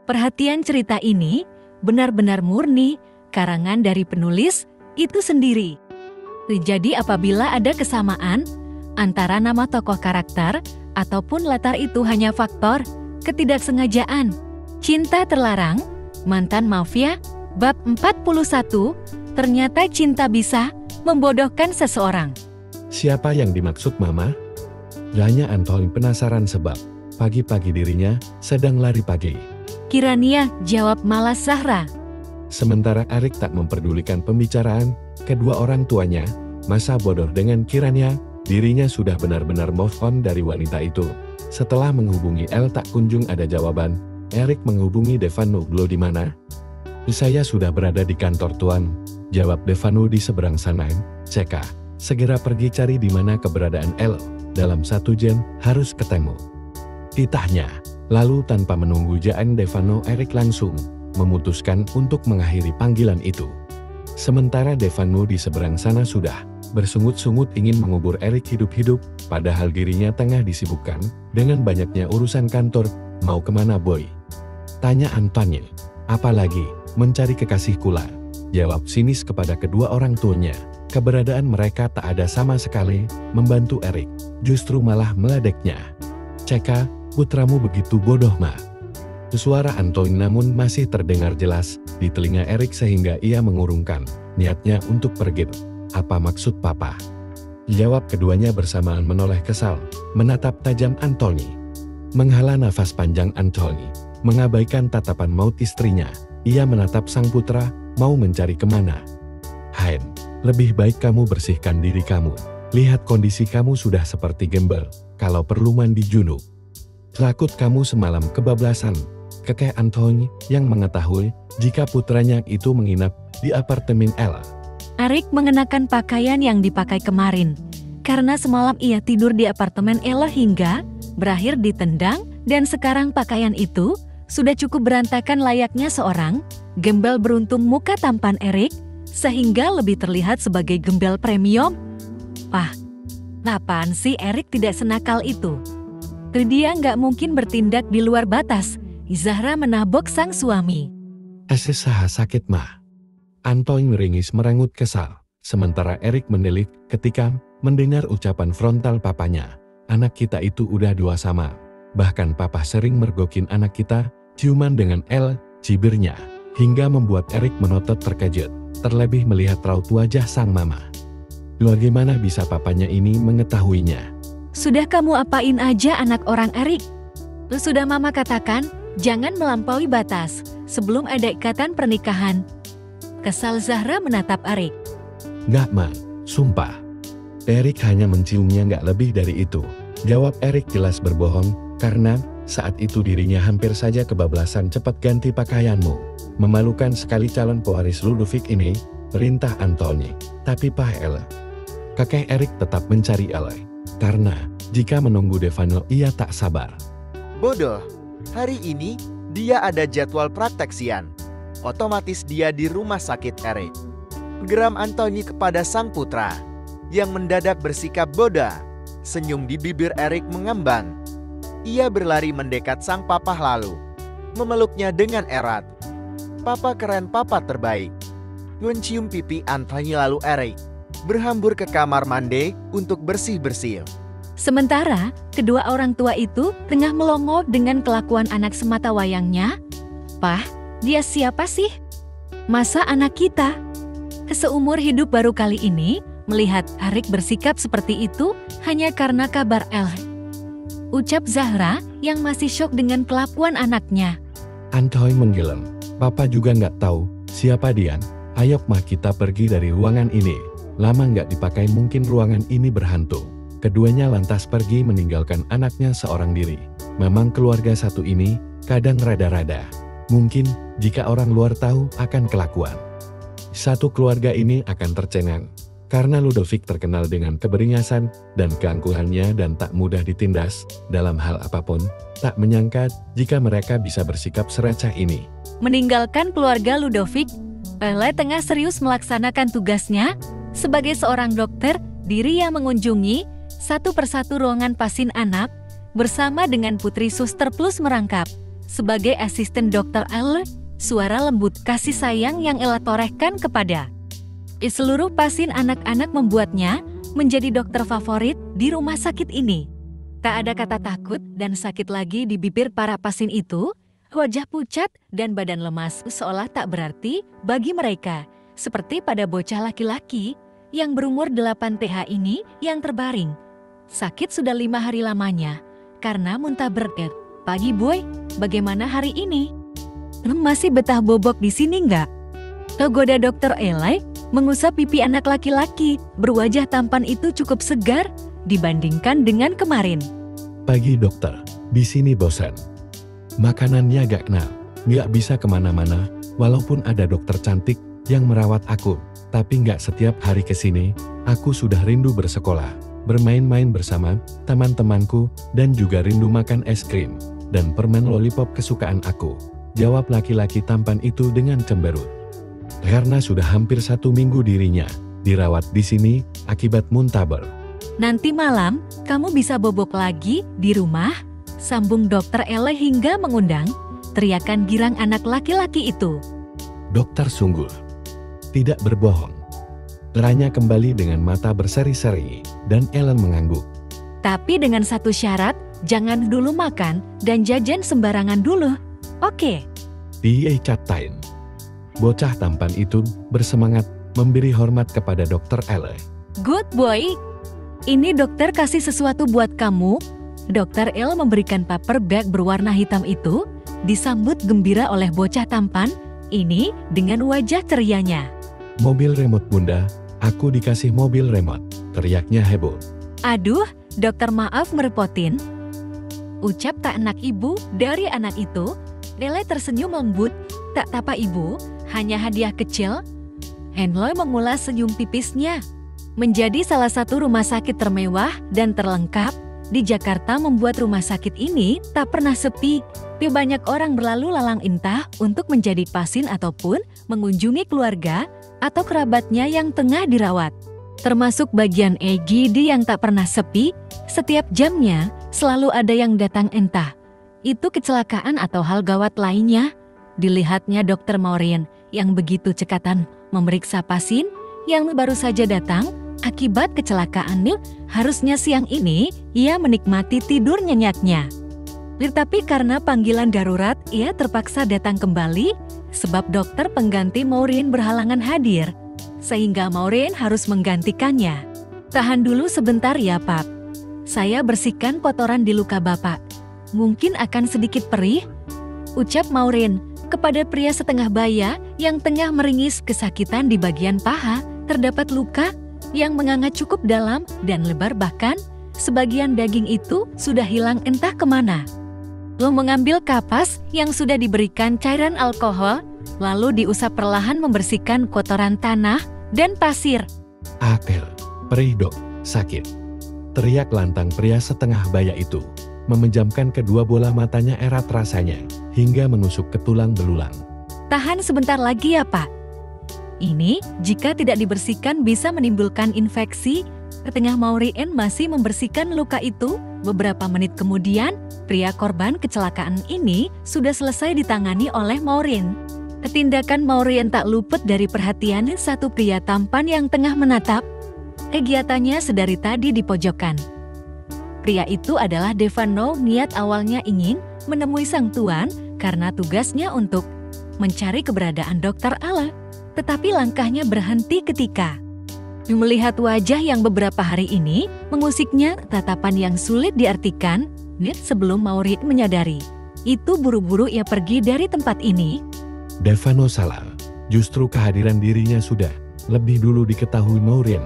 Perhatian cerita ini benar-benar murni karangan dari penulis itu sendiri. Jadi apabila ada kesamaan antara nama tokoh karakter ataupun latar itu hanya faktor ketidaksengajaan. Cinta terlarang, mantan mafia, bab 41, ternyata cinta bisa membodohkan seseorang. Siapa yang dimaksud Mama? Tanya Anthony penasaran sebab pagi-pagi dirinya sedang lari pagi. Kirania, jawab malas Zahra. Sementara Erik tak memperdulikan pembicaraan kedua orang tuanya, masa bodoh dengan kiranya, dirinya sudah benar-benar move on dari wanita itu. Setelah menghubungi El tak kunjung ada jawaban, Erik menghubungi Devanu. "Lo di mana?" "Saya sudah berada di kantor Tuan," jawab Devanu di seberang sana. "Ceka, segera pergi cari di mana keberadaan El. Dalam 1 jam harus ketemu," titahnya. Lalu tanpa menunggu jaan Devanu, Erik langsung memutuskan untuk mengakhiri panggilan itu. Sementara Devanu di seberang sana sudah bersungut-sungut ingin mengubur Erik hidup-hidup, padahal dirinya tengah disibukkan dengan banyaknya urusan kantor. "Mau kemana boy?" tanya Antoine. "Apalagi, mencari kekasih kula," jawab sinis kepada kedua orang tuanya. Keberadaan mereka tak ada sama sekali membantu Erik, justru malah meledeknya. "Ceka, putramu begitu bodoh ma." Suara Antoine namun masih terdengar jelas di telinga Erik sehingga ia mengurungkan niatnya untuk pergi. "Apa maksud papa?" jawab keduanya bersamaan menoleh kesal, menatap tajam Anthony. Menghela nafas panjang Anthony, mengabaikan tatapan maut istrinya, ia menatap sang putra, "Mau mencari kemana? Hain, lebih baik kamu bersihkan diri kamu. Lihat kondisi kamu sudah seperti gembel, kalau perlu mandi junub. Takut kamu semalam kebablasan." Kekeh Anthony yang mengetahui jika putranya itu menginap di apartemen El. Erik mengenakan pakaian yang dipakai kemarin, karena semalam ia tidur di apartemen Ella hingga berakhir ditendang, dan sekarang pakaian itu sudah cukup berantakan layaknya seorang gembel beruntung. Muka tampan Erik sehingga lebih terlihat sebagai gembel premium. "Pah, apaan sih Erik tidak senakal itu? Dia nggak mungkin bertindak di luar batas." Zahra menabok sang suami. "Saha sakit mah." Antoine meringis merengut kesal, sementara Erik mendelik ketika mendengar ucapan frontal papanya. "Anak kita itu udah dua sama. Bahkan papa sering mergokin anak kita, ciuman dengan El," cibirnya, hingga membuat Erik menotot terkejut, terlebih melihat raut wajah sang mama. Bagaimana bisa papanya ini mengetahuinya? "Sudah kamu apain aja anak orang Erik? Sudah mama katakan, jangan melampaui batas sebelum ada ikatan pernikahan." Kesal Zahra menatap Erik. "Nggak ma, sumpah. Erik hanya menciumnya, nggak lebih dari itu," jawab Erik jelas berbohong, karena saat itu dirinya hampir saja kebablasan. "Cepat ganti pakaianmu. Memalukan sekali calon pewaris Ludovic ini," perintah Anthony. "Tapi Pak El." Kakek Erik tetap mencari El, karena jika menunggu Devanu ia tak sabar. "Bodoh, hari ini dia ada jadwal praktek siang. Otomatis dia di rumah sakit Erik," geram Anthony kepada sang putra, yang mendadak bersikap bodoh. Senyum di bibir Erik mengembang. Ia berlari mendekat sang papa lalu memeluknya dengan erat. "Papa keren, papa terbaik." Mencium pipi Anthony lalu Erik berhambur ke kamar mandi untuk bersih-bersih. Sementara kedua orang tua itu tengah melongo dengan kelakuan anak semata wayangnya. "Pah, dia siapa sih? Masa anak kita?" Seumur hidup baru kali ini melihat Erik bersikap seperti itu hanya karena kabar El, ucap Zahra yang masih syok dengan kelakuan anaknya. Anthony menggeleng. "Papa juga nggak tahu siapa dia. Ayo mah kita pergi dari ruangan ini. Lama nggak dipakai, mungkin ruangan ini berhantu." Keduanya lantas pergi meninggalkan anaknya seorang diri. Memang keluarga satu ini kadang rada-rada. Mungkin jika orang luar tahu akan kelakuan satu keluarga ini akan tercengang. Karena Ludovic terkenal dengan keberingasan dan keangkuhannya dan tak mudah ditindas dalam hal apapun, tak menyangka jika mereka bisa bersikap sereceh ini. Meninggalkan keluarga Ludovic, Pele tengah serius melaksanakan tugasnya sebagai seorang dokter. Diri yang mengunjungi satu persatu ruangan pasien anak bersama dengan putri suster plus merangkap sebagai asisten Dokter Elle, suara lembut kasih sayang yang Ella torehkan kepada seluruh pasien anak-anak membuatnya menjadi dokter favorit di rumah sakit ini. Tak ada kata takut dan sakit lagi di bibir para pasien itu, wajah pucat dan badan lemas seolah tak berarti bagi mereka, seperti pada bocah laki-laki yang berumur 8 TH ini yang terbaring. Sakit sudah 5 hari lamanya, karena muntah berat. Pagi boy, bagaimana hari ini? Masih betah bobok di sini nggak? Tergoda Dokter Eli mengusap pipi anak laki-laki berwajah tampan itu cukup segar dibandingkan dengan kemarin. Pagi dokter, di sini bosan. Makanannya gak kenal, gak bisa kemana-mana, walaupun ada dokter cantik yang merawat aku. Tapi gak setiap hari kesini, aku sudah rindu bersekolah, bermain-main bersama teman-temanku, dan juga rindu makan es krim dan permen lollipop kesukaan aku. Jawab laki-laki tampan itu dengan cemberut. Karena sudah hampir 1 minggu dirinya dirawat di sini akibat muntaber. Nanti malam, kamu bisa bobok lagi di rumah, sambung Dokter Ele hingga mengundang teriakan girang anak laki-laki itu. Dokter sungguh tidak berbohong. Teranya kembali dengan mata berseri-seri, dan Ellen mengangguk. Tapi dengan satu syarat, jangan dulu makan dan jajan sembarangan dulu. Oke. Dia catain. Bocah tampan itu bersemangat memberi hormat kepada Dokter Elle. Good boy. Ini dokter kasih sesuatu buat kamu. Dokter Elle memberikan paper bag berwarna hitam itu, disambut gembira oleh bocah tampan ini dengan wajah cerianya. Mobil remote bunda, aku dikasih mobil remote, teriaknya heboh. Aduh, dokter maaf merepotin. Ucap tak enak ibu dari anak itu. Lele tersenyum lembut, tak tapa ibu, hanya hadiah kecil. Henloy mengulas senyum tipisnya. Menjadi salah satu rumah sakit termewah dan terlengkap di Jakarta membuat rumah sakit ini tak pernah sepi. Banyak orang berlalu lalang entah untuk menjadi pasien ataupun mengunjungi keluarga atau kerabatnya yang tengah dirawat. Termasuk bagian EGD yang tak pernah sepi, setiap jamnya selalu ada yang datang entah itu kecelakaan atau hal gawat lainnya. Dilihatnya Dokter Maureen yang begitu cekatan memeriksa pasien yang baru saja datang akibat kecelakaan. Harusnya siang ini ia menikmati tidur nyenyaknya. Tapi karena panggilan darurat ia terpaksa datang kembali sebab dokter pengganti Maureen berhalangan hadir, sehingga Maureen harus menggantikannya. Tahan dulu sebentar ya Pak. Saya bersihkan kotoran di luka Bapak. Mungkin akan sedikit perih, ucap Maureen kepada pria setengah baya yang tengah meringis kesakitan di bagian paha. Terdapat luka yang menganga cukup dalam dan lebar, bahkan sebagian daging itu sudah hilang entah kemana. Lo mengambil kapas yang sudah diberikan cairan alkohol, lalu diusap perlahan membersihkan kotoran tanah dan pasir. Akhir, perih dok, sakit. Teriak lantang pria setengah baya itu. Memejamkan kedua bola matanya erat rasanya, hingga menusuk ke tulang belulang. Tahan sebentar lagi ya Pak. Ini jika tidak dibersihkan bisa menimbulkan infeksi. Tengah Maureen masih membersihkan luka itu, beberapa menit kemudian, pria korban kecelakaan ini sudah selesai ditangani oleh Maureen. Tindakan Maureen tak luput dari perhatian satu pria tampan yang tengah menatap kegiatannya sedari tadi di pojokan. Pria itu adalah Devano. Niat awalnya ingin menemui sang tuan karena tugasnya untuk mencari keberadaan Dokter Ale. Tetapi langkahnya berhenti ketika melihat wajah yang beberapa hari ini mengusiknya, tatapan yang sulit diartikan. Sebelum Maureen menyadari, itu buru-buru ia pergi dari tempat ini. Devano salah. Justru kehadiran dirinya sudah lebih dulu diketahui Maureen.